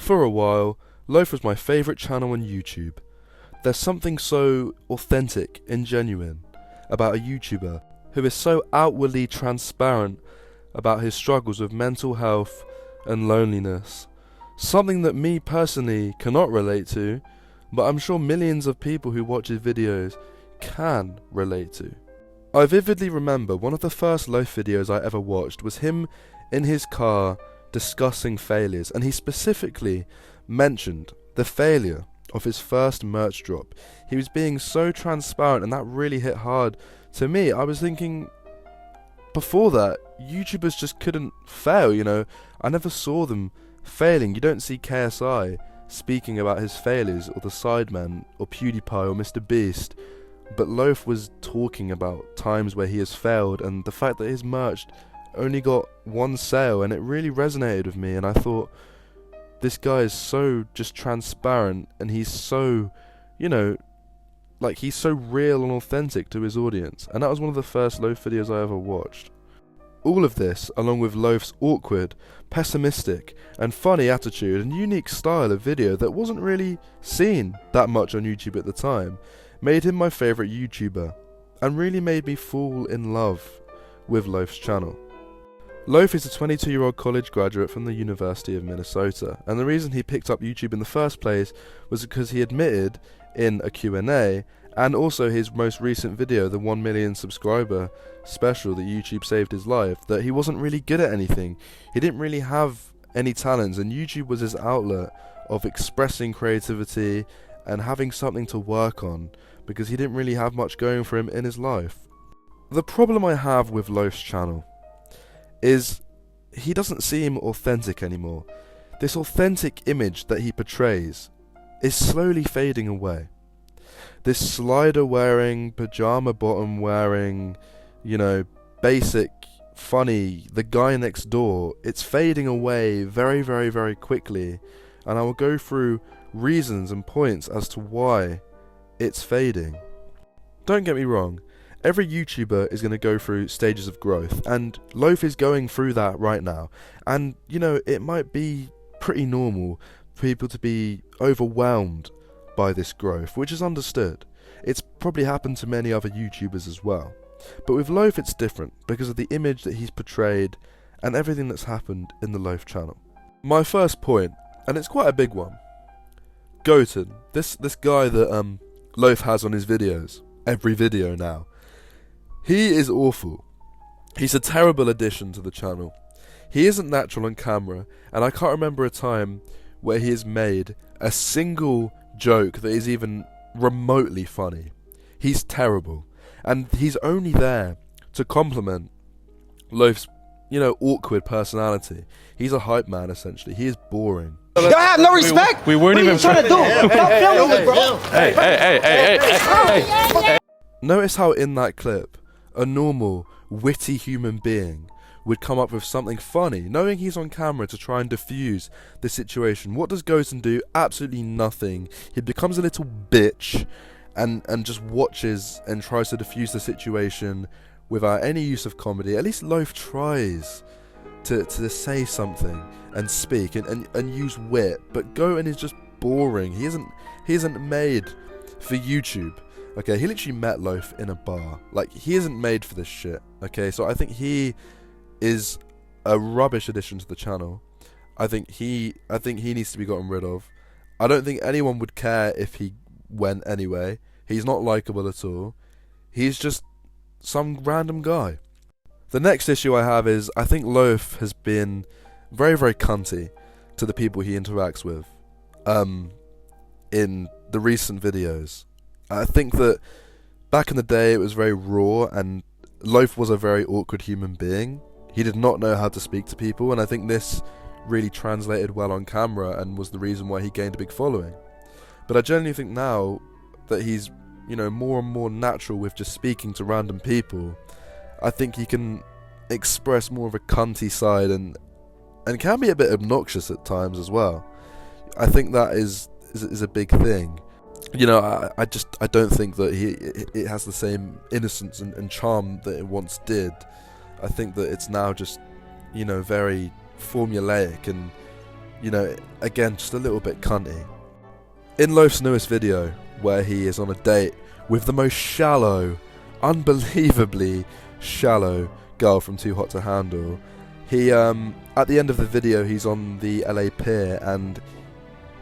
For a while, Lofe was my favourite channel on YouTube. There's something so authentic and genuine about a YouTuber who is so outwardly transparent about his struggles with mental health and loneliness. Something that me personally cannot relate to, but I'm sure millions of people who watch his videos can relate to. I vividly remember one of the first Lofe videos I ever watched was him in his car discussing failures, and he specifically mentioned the failure of his first merch drop. He was being so transparent, and that really hit hard to me. I was thinking, before that, YouTubers just couldn't fail, you know. I never saw them failing. You don't see KSI speaking about his failures, or the Sidemen, or PewDiePie, or Mr. Beast. But Lofe was talking about times where he has failed, and the fact that his merch only got one sale, and it really resonated with me. And I thought, this guy is so just transparent, and he's so, you know, like, he's so real and authentic to his audience. And that was one of the first Lofe videos I ever watched. All of this, along with Lofe's awkward, pessimistic, and funny attitude and unique style of video that wasn't really seen that much on YouTube at the time, made him my favourite YouTuber, and really made me fall in love with Lofe's channel. Lofe is a 22-year-old college graduate from the University of Minnesota, and the reason he picked up YouTube in the first place was because he admitted in a Q&A, and also his most recent video, the 1 million subscriber special that YouTube saved his life, that he wasn't really good at anything. He didn't really have any talents, and YouTube was his outlet of expressing creativity and having something to work on, because he didn't really have much going for him in his life. The problem I have with Lofe's channel is he doesn't seem authentic anymore. This authentic image that he portrays is slowly fading away. This slider wearing, pajama bottom wearing, you know, basic, funny, the guy next door, it's fading away very, very, very quickly, and I will go through reasons and points as to why it's fading. Don't get me wrong, every YouTuber is going to go through stages of growth, and Lofe is going through that right now. And, you know, it might be pretty normal for people to be overwhelmed by this growth, which is understood. It's probably happened to many other YouTubers as well. But with Lofe it's different, because of the image that he's portrayed and everything that's happened in the Lofe channel. My first point, and it's quite a big one, Goten, this guy that Lofe has on his videos, every video now, he is awful. He's a terrible addition to the channel. He isn't natural on camera, and I can't remember a time where he has made a single joke that is even remotely funny. He's terrible, and he's only there to compliment Lofe's, you know, awkward personality. He's a hype man, essentially. He is boring. Y'all have no respect. We weren't even trying to do. Stop filming me, bro. Hey. Notice how in that clip, a normal, witty human being would come up with something funny, knowing he's on camera to try and diffuse the situation. What does Goten do? Absolutely nothing. He becomes a little bitch and just watches and tries to diffuse the situation without any use of comedy. At least Lofe tries to say something and speak and use wit, but Goten is just boring. He isn't made for YouTube. Okay, he literally met Lofe in a bar. Like, he isn't made for this shit. Okay, so I think he is a rubbish addition to the channel. I think he needs to be gotten rid of. I don't think anyone would care if he went anyway. He's not likable at all. He's just some random guy. The next issue I have is, I think Lofe has been very, very cunty to the people he interacts with in the recent videos. I think that back in the day it was very raw, and Lofe was a very awkward human being. He did not know how to speak to people, and I think this really translated well on camera and was the reason why he gained a big following. But I genuinely think now that he's, you know, more and more natural with just speaking to random people, I think he can express more of a cunty side and can be a bit obnoxious at times as well. I think that is a big thing. You know, I don't think that it has the same innocence and charm that it once did. I think that it's now just, you know, very formulaic, and you know, again, just a little bit cunty. In Lofe's newest video, where he is on a date with the most shallow, unbelievably shallow girl from Too Hot to Handle, he, at the end of the video, he's on the LA pier and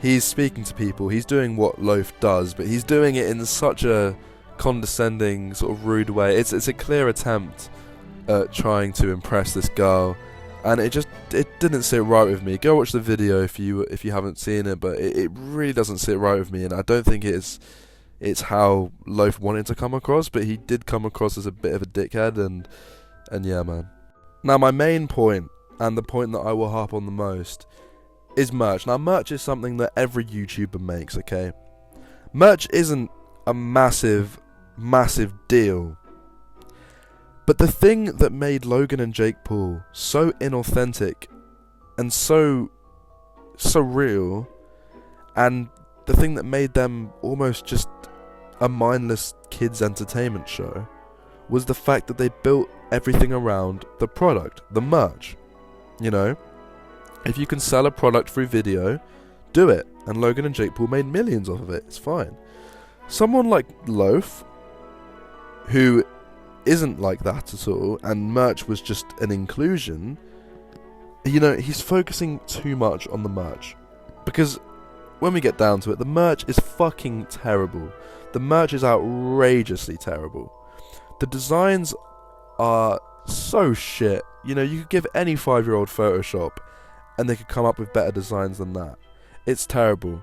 he's speaking to people. He's doing what Lofe does, but he's doing it in such a condescending, sort of rude way. It's a clear attempt at trying to impress this girl, and it didn't sit right with me. Go watch the video if you haven't seen it, but it really doesn't sit right with me, and I don't think it's how Lofe wanted to come across, but he did come across as a bit of a dickhead, and yeah, man. Now, my main point, and the point that I will harp on the most, is merch. Now, merch is something that every YouTuber makes, okay? Merch isn't a massive deal. But the thing that made Logan and Jake Paul so inauthentic and so real, and the thing that made them almost just a mindless kids' entertainment show, was the fact that they built everything around the product, the merch. You know? If you can sell a product through video, do it. And Logan and Jake Paul made millions off of it. It's fine. Someone like Lofe, who isn't like that at all, and merch was just an inclusion, you know, he's focusing too much on the merch. Because when we get down to it, the merch is fucking terrible. The merch is outrageously terrible. The designs are so shit. You know, you could give any 5-year-old Photoshop and they could come up with better designs than that. It's terrible.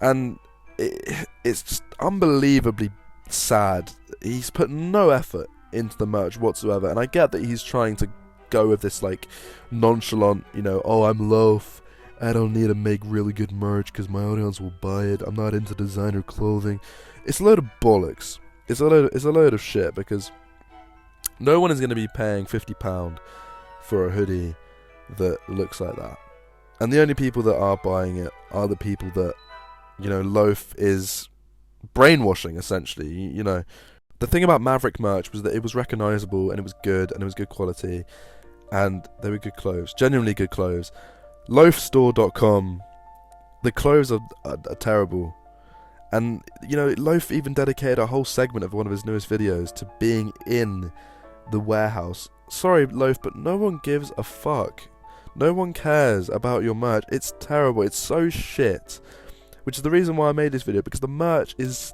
And it's just unbelievably sad. He's put no effort into the merch whatsoever. And I get that he's trying to go with this, like, nonchalant, you know, oh, I'm Lofe, I don't need to make really good merch because my audience will buy it. I'm not into designer clothing. It's a load of bollocks. It's a load of shit, because no one is going to be paying £50 for a hoodie that looks like that. And the only people that are buying it are the people that, you know, Lofe is brainwashing, essentially. You know, the thing about Maverick merch was that it was recognisable, and it was good, and it was good quality, and they were good clothes, genuinely good clothes. Lofestore.com, the clothes are terrible. And, you know, Lofe even dedicated a whole segment of one of his newest videos to being in the warehouse. Sorry, Lofe, but no one gives a fuck. No one cares about your merch. It's terrible. It's so shit. Which is the reason why I made this video, because the merch it's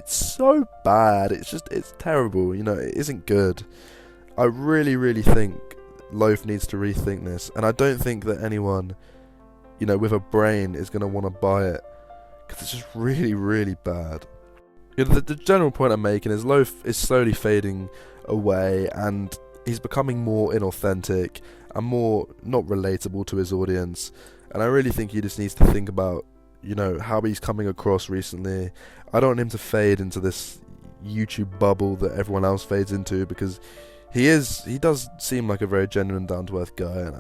so bad. It's terrible. You know, it isn't good. I really think Lofe needs to rethink this. And I don't think that anyone, you know, with a brain is going to want to buy it, because it's just really bad. You know, the general point I'm making is Lofe is slowly fading away, and he's becoming more inauthentic and more not relatable to his audience. And I really think he just needs to think about, you know, how he's coming across recently. I don't want him to fade into this YouTube bubble that everyone else fades into, because he does seem like a very genuine, down-to-earth guy, and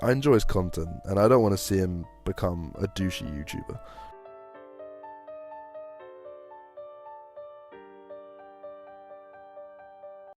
I enjoy his content, and I don't want to see him become a douchey YouTuber.